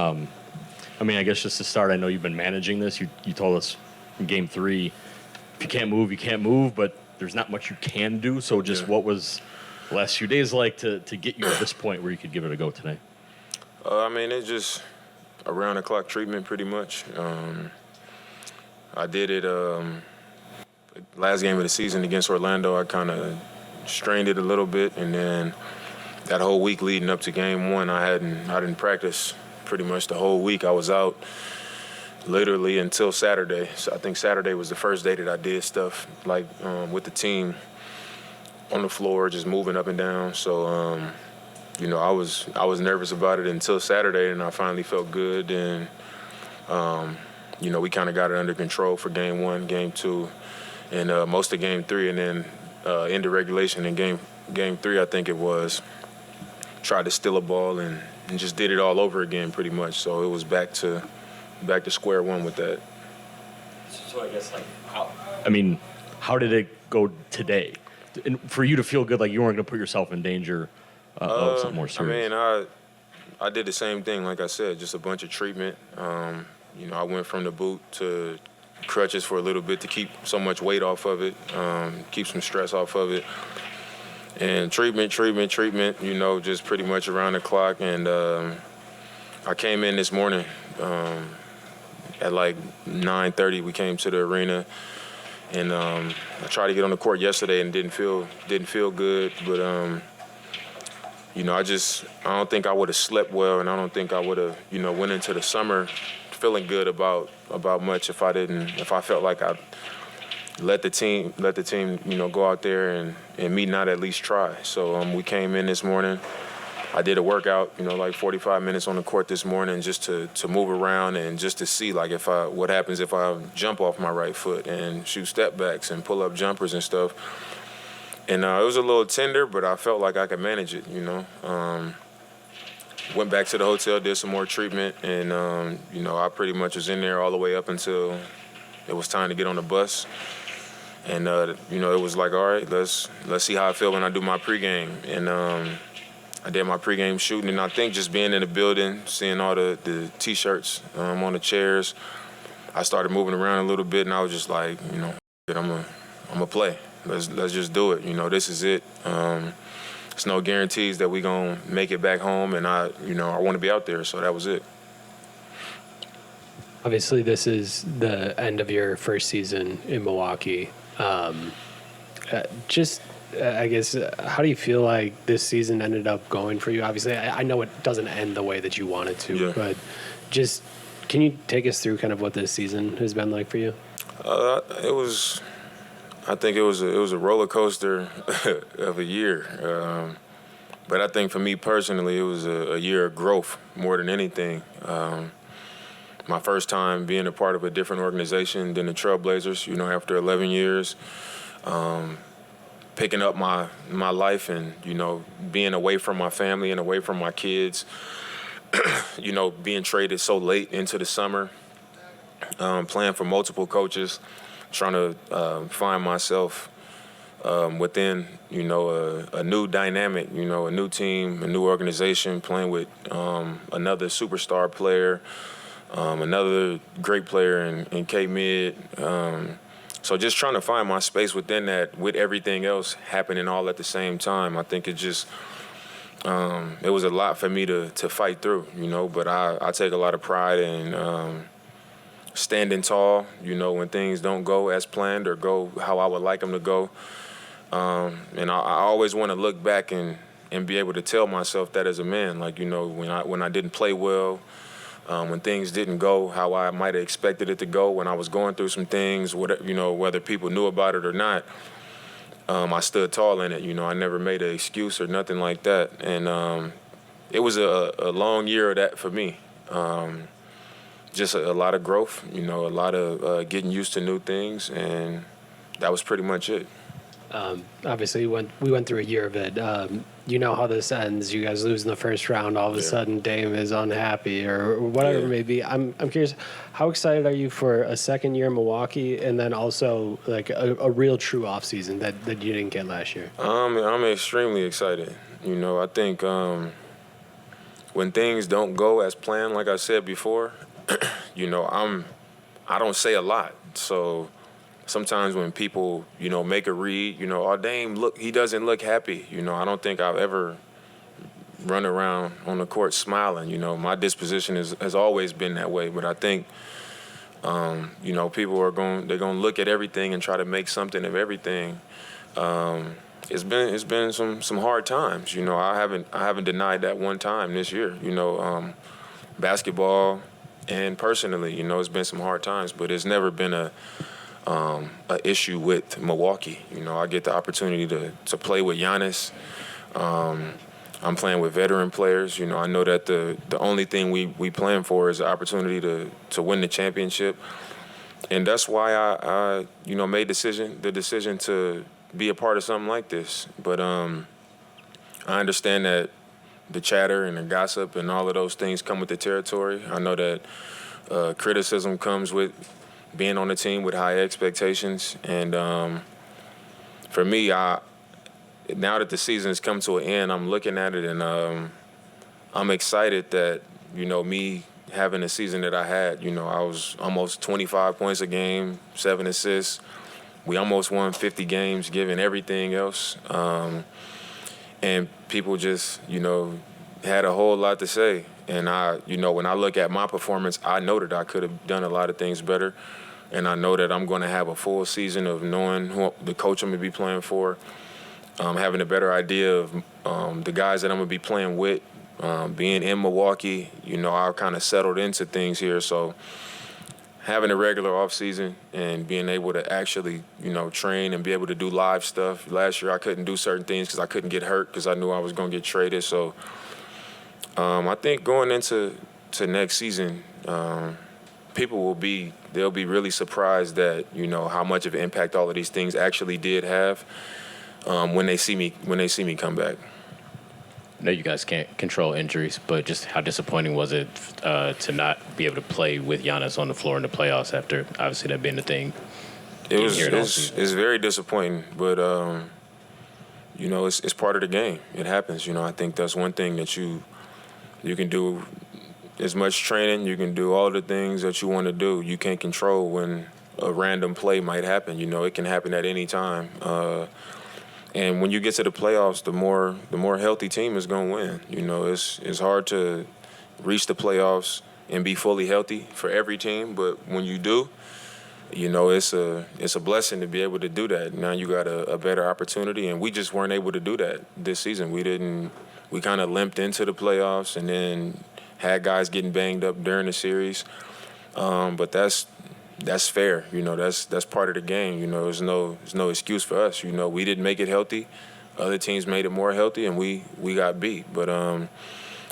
I mean, I guess just to start, I know you've been managing this. You told us in Game 3, if you can't move, you can't move, but there's not much you can do. So just what was the last few days like to get you at this point where you could give it a go today? I mean, it's just around-the-clock treatment pretty much. I did it last game of the season against Orlando. I kind of strained it a little bit, and then that whole week leading up to Game 1, I didn't practice pretty much the whole week. I was out literally until Saturday. So I think Saturday was the first day that I did stuff like with the team on the floor, just moving up and down. So I was nervous about it until Saturday, and I finally felt good. And we kind of got it under control for Game 1, Game 2, and most of Game 3, and then into regulation in Game 3, I think it was. Tried to steal a ball and just did it all over again pretty much. So it was back to square one with that. So I guess how did it go today? And for you to feel good, like you weren't going to put yourself in danger of something more serious. I mean, I did the same thing, like I said, just a bunch of treatment. I went from the boot to crutches for a little bit to keep so much weight off of it, keep some stress off of it. And treatment, just pretty much around the clock. And I came in this morning at like 9:30. We came to the arena, and I tried to get on the court yesterday and didn't feel good. But I don't think I would have slept well, and I don't think I would have went into the summer feeling good about much if I felt like I let the team go out there and me not at least try. So we came in this morning. I did a workout, like 45 minutes on the court this morning just to move around and just to see like what happens if I jump off my right foot and shoot step backs and pull up jumpers and stuff. And it was a little tender, but I felt like I could manage it, Went back to the hotel, did some more treatment, and I pretty much was in there all the way up until it was time to get on the bus. And, it was like, all right, let's see how I feel when I do my pregame. And I did my pregame shooting, and I think just being in the building, seeing all the T-shirts on the chairs, I started moving around a little bit, and I was just like, I'm gonna play. Let's just do it. This is it. There's no guarantees that we're going to make it back home, and I want to be out there, so that was it. Obviously, this is the end of your first season in Milwaukee. I guess, how do you feel like this season ended up going for you? Obviously, I know it doesn't end the way that you want it to, but just can you take us through kind of what this season has been like for you? I think it was a roller coaster of a year. But I think for me personally, it was a year of growth more than anything. My first time being a part of a different organization than the Trailblazers, after 11 years, picking up my life and, being away from my family and away from my kids, being traded so late into the summer, playing for multiple coaches, trying to find myself within, a new dynamic, a new team, a new organization, playing with another superstar player, another great player in K-Mid. So just trying to find my space within that with everything else happening all at the same time. I think it was a lot for me to fight through, but I take a lot of pride in standing tall, when things don't go as planned or go how I would like them to go. And I always want to look back and be able to tell myself that as a man, like, when I didn't play well, when things didn't go how I might have expected it to go, when I was going through some things, whether people knew about it or not, I stood tall in it. I never made an excuse or nothing like that. And it was a long year of that for me. Just a lot of growth, a lot of getting used to new things, and that was pretty much it. Obviously, we went through a year of it. You know how this ends. You guys lose in the first round. All of a sudden, Dame is unhappy or whatever it may be. I'm curious, how excited are you for a second year in Milwaukee and then also like a real true offseason that you didn't get last year? I'm extremely excited. I think when things don't go as planned, like I said before, I don't say a lot. So sometimes when people, make a read, oh, Dame, look, he doesn't look happy. I don't think I've ever run around on the court smiling. My disposition has always been that way. But I think, people they're going to look at everything and try to make something of everything. It's been some hard times. I haven't denied that one time this year. Basketball and personally, it's been some hard times, but it's never been a issue with Milwaukee. I get the opportunity to play with Giannis. I'm playing with veteran players. I know that the only thing we plan for is the opportunity to win the championship, and that's why I made the decision to be a part of something like this. But I understand that the chatter and the gossip and all of those things come with the territory. I know that criticism comes with being on a team with high expectations. And for me, now that the season has come to an end, I'm looking at it and I'm excited that, me having the season that I had. I was almost 25 points a game, 7 assists. We almost won 50 games given everything else. And people just, had a whole lot to say. And when I look at my performance, I know that I could have done a lot of things better. And I know that I'm going to have a full season of knowing who the coach I'm going to be playing for, having a better idea of the guys that I'm going to be playing with, being in Milwaukee. I kind of settled into things here. So having a regular offseason and being able to actually, train and be able to do live stuff. Last year I couldn't do certain things because I couldn't get hurt because I knew I was going to get traded. So I think going into next season, they'll be really surprised that, how much of an impact all of these things actually did have when they see me come back. I know you guys can't control injuries, but just how disappointing was it to not be able to play with Giannis on the floor in the playoffs after obviously that being the thing? It's very disappointing, but it's part of the game. It happens. I think that's one thing that you can do as much training. You can do all the things that you want to do. You can't control when a random play might happen. It can happen at any time. And when you get to the playoffs, the more healthy team is going to win. It's hard to reach the playoffs and be fully healthy for every team, but when you do, it's a blessing to be able to do that. Now you got a better opportunity, and we just weren't able to do that this season. We kind of limped into the playoffs and then had guys getting banged up during the series. But that's fair. That's part of the game. There's no excuse for us. We didn't make it healthy. Other teams made it more healthy, and we got beat. But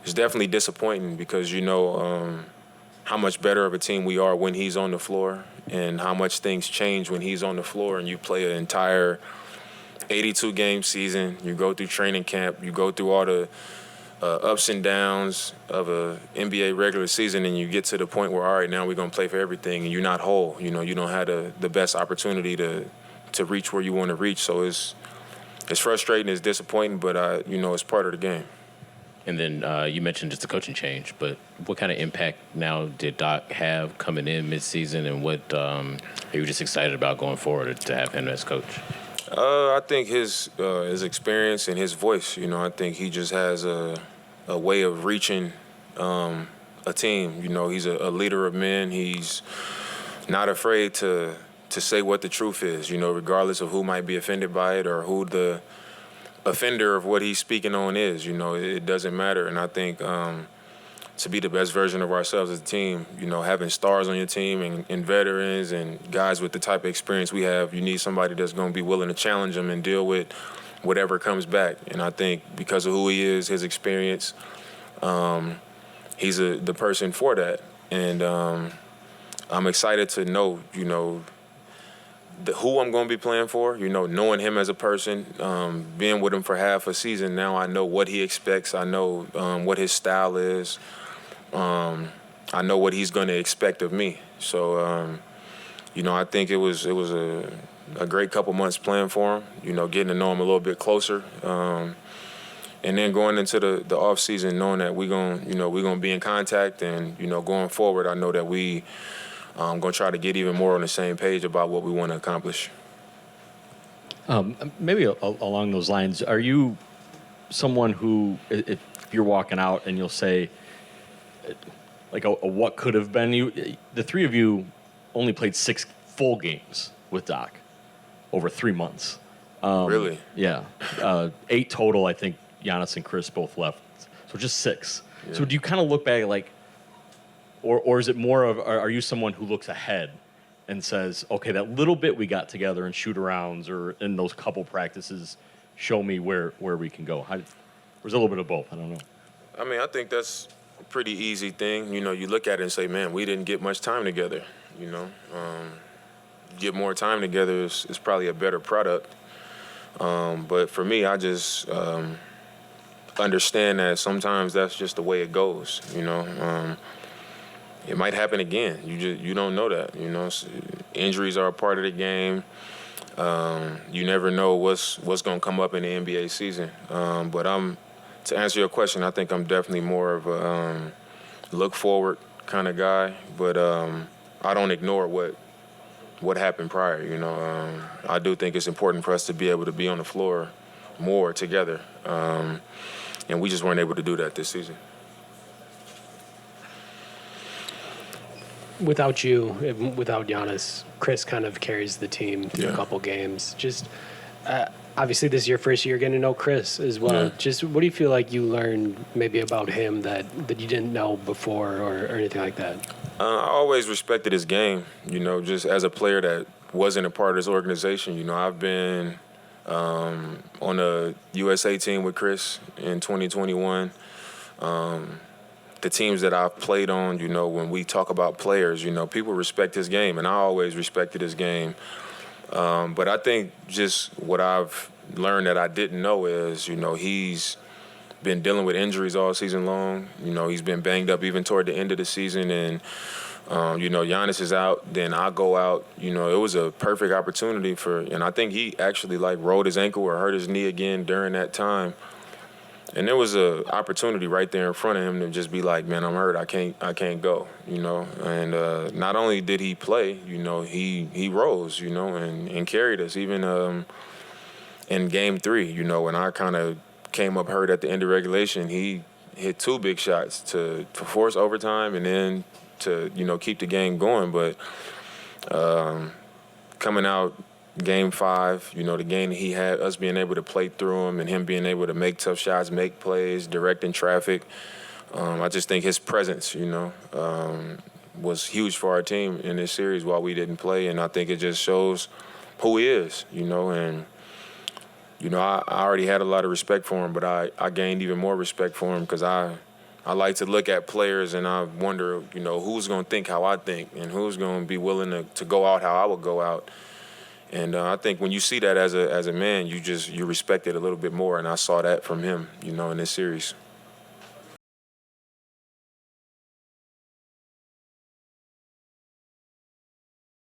it's definitely disappointing because how much better of a team we are when he's on the floor and how much things change when he's on the floor and you play an entire 82-game season. You go through training camp. You go through all the ups and downs of a NBA regular season, and you get to the point where, all right, now we're going to play for everything, and you're not whole. You don't have the best opportunity to reach where you want to reach. So it's frustrating, it's disappointing, but it's part of the game. And then you mentioned just the coaching change, but what kind of impact now did Doc have coming in midseason, and what are you just excited about going forward to have him as coach? I think his experience and his voice. I think he just has a way of reaching a team. He's a leader of men. He's not afraid to say what the truth is. Regardless of who might be offended by it or who the offender of what he's speaking on is. It doesn't matter. And I think to be the best version of ourselves as a team, having stars on your team and veterans and guys with the type of experience we have, you need somebody that's going to be willing to challenge them and deal with whatever comes back. And I think because of who he is, his experience, he's the person for that. And I'm excited to know, who I'm going to be playing for, knowing him as a person, being with him for half a season. Now I know what he expects. I know what his style is. I know what he's going to expect of me. So, I think it was a great couple months playing for him, getting to know him a little bit closer. and then going into the off season, knowing that we're gonna be in contact, and going forward, I know that we gonna try to get even more on the same page about what we want to accomplish. Maybe along those lines, are you someone who, if you're walking out and you'll say, like a what could have been, the three of you only played 6 full games with Doc over 3 months. Really? Yeah. 8 total, I think Giannis and Khris both left. So just 6. Yeah. So do you kind of look back like, or is it more of, are you someone who looks ahead and says, okay, that little bit we got together in shoot-arounds or in those couple practices, show me where we can go? Or is it a little bit of both? I don't know. I mean, I think that's a pretty easy thing. You look at it and say, man, we didn't get much time together. Get more time together is probably a better product. But for me, I just understand that sometimes that's just the way it goes. It might happen again. You don't know that. Injuries are a part of the game. You never know what's going to come up in the NBA season. But to answer your question, I think I'm definitely more of a look forward kind of guy. But I don't ignore what happened prior. I do think it's important for us to be able to be on the floor more together. And we just weren't able to do that this season. Without you, without Giannis, Khris kind of carries the team through a couple games. Just obviously, this is your first year getting to know Khris as well. Yeah. Just what do you feel like you learned maybe about him that you didn't know before or anything like that? I always respected his game. Just as a player that wasn't a part of this organization. I've been on the USA team with Khris in 2021. The teams that I've played on, when we talk about players, people respect his game, and I always respected his game. But I think just what I've learned that I didn't know is, he's been dealing with injuries all season long. He's been banged up even toward the end of the season, and Giannis is out, then I go out. It was a perfect opportunity and I think he actually rolled his ankle or hurt his knee again during that time. And there was a opportunity right there in front of him to just be like, man, I'm hurt. I can't go, And not only did he play, he rose, and carried us even in Game 3, when I kind of came up hurt at the end of regulation. He hit 2 big shots to force overtime and then to, keep the game going. But coming out Game 5, the game that he had, us being able to play through him and him being able to make tough shots, make plays, directing traffic. I just think his presence, was huge for our team in this series while we didn't play. And I think it just shows who he is, and, I already had a lot of respect for him, but I gained even more respect for him because I like to look at players and I wonder, who's going to think how I think and who's going to be willing to go out how I would go out. And I think when you see that as a man, you respect it a little bit more, and I saw that from him, in this series.